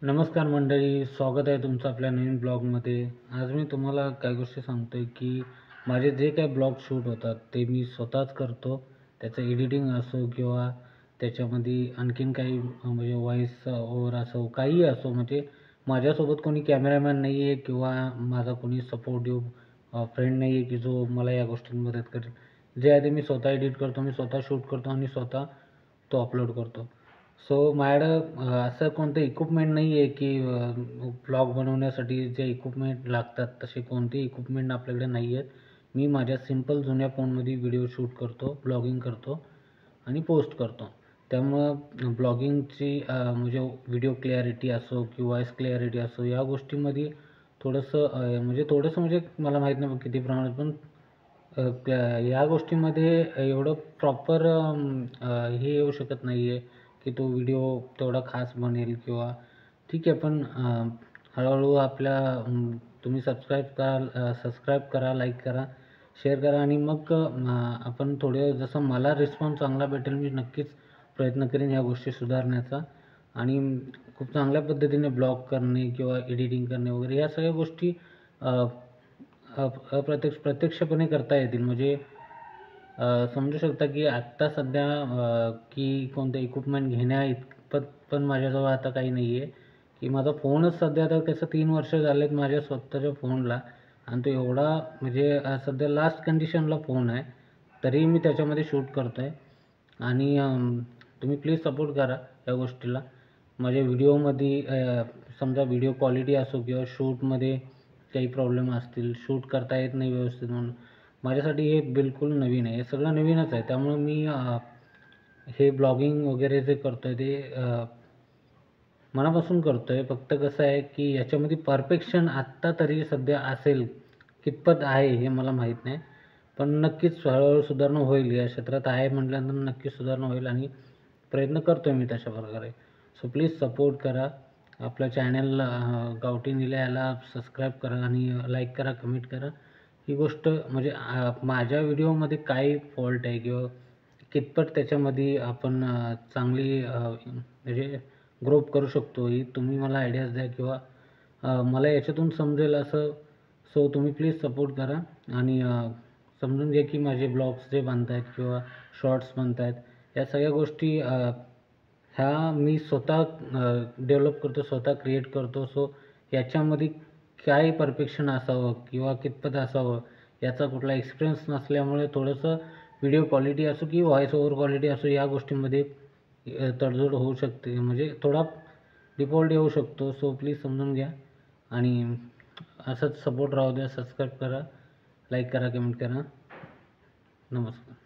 नमस्कार मंडळी, स्वागत आहे तुमचं आपल्या नवीन ब्लॉगमध्ये. आज मी तुम्हाला काही गोष्टी सांगतो आहे की माझे जे काही ब्लॉग शूट होतात ते मी स्वतःच करतो. त्याचं एडिटिंग असो किंवा त्याच्यामध्ये आणखीन काही म्हणजे व्हॉईस ओव्हर असो, काहीही असो. म्हणजे माझ्यासोबत कोणी कॅमेरामॅन नाही आहे किंवा माझा कोणी सपोर्टिव्ह फ्रेंड नाही आहे की जो मला या गोष्टीत मदत करेल. जे आहे ते मी स्वतः एडिट करतो, मी स्वतः शूट करतो आणि स्वतः तो अपलोड करतो. सो माझ्याकडं असं कोणतं इक्विपमेंट नाही आहे की ब्लॉग बनवण्यासाठी जे इक्विपमेंट लागतात तसे कोणतेही इक्विपमेंट आपल्याकडे नाही आहेत. मी माझ्या सिंपल जुन्या फोनमध्ये व्हिडिओ शूट करतो, ब्लॉगिंग करतो आणि पोस्ट करतो. त्यामुळं ब्लॉगिंगची म्हणजे व्हिडिओ क्लॅरिटी असो किंवा व्हॉईस क्लॅरिटी असो, या गोष्टीमध्ये थोडंसं म्हणजे मला माहीत नाही किती प्रमाणात, पण या गोष्टीमध्ये एवढं प्रॉपर हे येऊ शकत नाही आहे की तो व्हिडिओ तेवढा खास बनेल किंवा ठीक आहे. पण हळूहळू तुम्ही सबस्क्राईब करा, लाईक करा, शेअर करा आणि मग आपण थोडे जसं मला रिस्पॉन्स चांगला भेटेल मी नक्कीच प्रयत्न करेन ह्या गोष्टी सुधारण्याचा आणि खूप चांगल्या पद्धतीने ब्लॉग करणे किंवा एडिटिंग करणे वगैरे या सगळ्या गोष्टी प्रत्यक्षपणे करता येतील. म्हणजे समजू शकता की आत्ता सध्या की कोणतं इक्विपमेंट घेण्याइतपत पण माझ्याजवळ आता काही नाही आहे की माझा फोनच सध्या तर कसं 3 वर्ष झालेत माझ्या स्वतःच्या फोनला आणि तो एवढा म्हणजे सध्या लास्ट कंडिशनला फोन आहे. तरीही मी त्याच्यामध्ये शूट करतो आहे आणि तुम्ही प्लीज सपोर्ट करा या गोष्टीला. माझ्या व्हिडिओमध्ये समजा व्हिडिओ क्वालिटी असो किंवा शूटमध्ये काही प्रॉब्लेम असतील, शूट करता येत नाही व्यवस्थित म्हणून, माझ्यासाठी हे बिलकुल नवीन आहे. हे सगळं नवीनच आहे. त्यामुळं मी हे ब्लॉगिंग वगैरे जे करतो आहे ते मनापासून करतो आहे. फक्त कसं आहे की याच्यामध्ये परफेक्शन आत्ता तरी सध्या असेल, कितपत आहे हे मला माहीत नाही. पण नक्कीच हळूहळू सुधारणा होईल. या क्षेत्रात आहे म्हटल्यानंतर नक्कीच सुधारणा होईल आणि प्रयत्न करतो आहे मी तशा प्रकारे. सो प्लीज सपोर्ट करा. आपल्या चॅनल गावठी निल्या याला सबस्क्राईब करा आणि लाईक करा, कमेंट करा. ही गोष्ट म्हणजे माझ्या व्हिडिओमध्ये काय फॉल्ट आहे किंवा कितपत त्याच्यामध्ये आपण चांगली म्हणजे ग्रोप करू शकतो, ही तुम्ही मला आयडियाज द्या किंवा मला याच्यातून समजेल असं. सो तुम्ही प्लीज सपोर्ट करा आणि समजून घ्या की माझे ब्लॉग्स जे बनत आहेत किंवा शॉर्ट्स बनत आहेत, या सगळ्या गोष्टी ह्या मी स्वतः डेव्हलप करतो, स्वतः क्रिएट करतो. सो याच्यामध्ये काय परफेक्शन असावं किंवा कितपत असावं याचा कुठला एक्सपिरियन्स नसल्यामुळे थोडंसं व्हिडिओ क्वालिटी असो की व्हॉईस ओव्हर क्वालिटी असो, या गोष्टींमध्ये तडजोड होऊ शकते. म्हणजे थोडा डिफॉल्ट येऊ शकतो. सो प्लीज समजून घ्या आणि असंच सपोर्ट राहू द्या. सबस्क्राईब करा, लाईक करा, कमेंट करा. नमस्कार.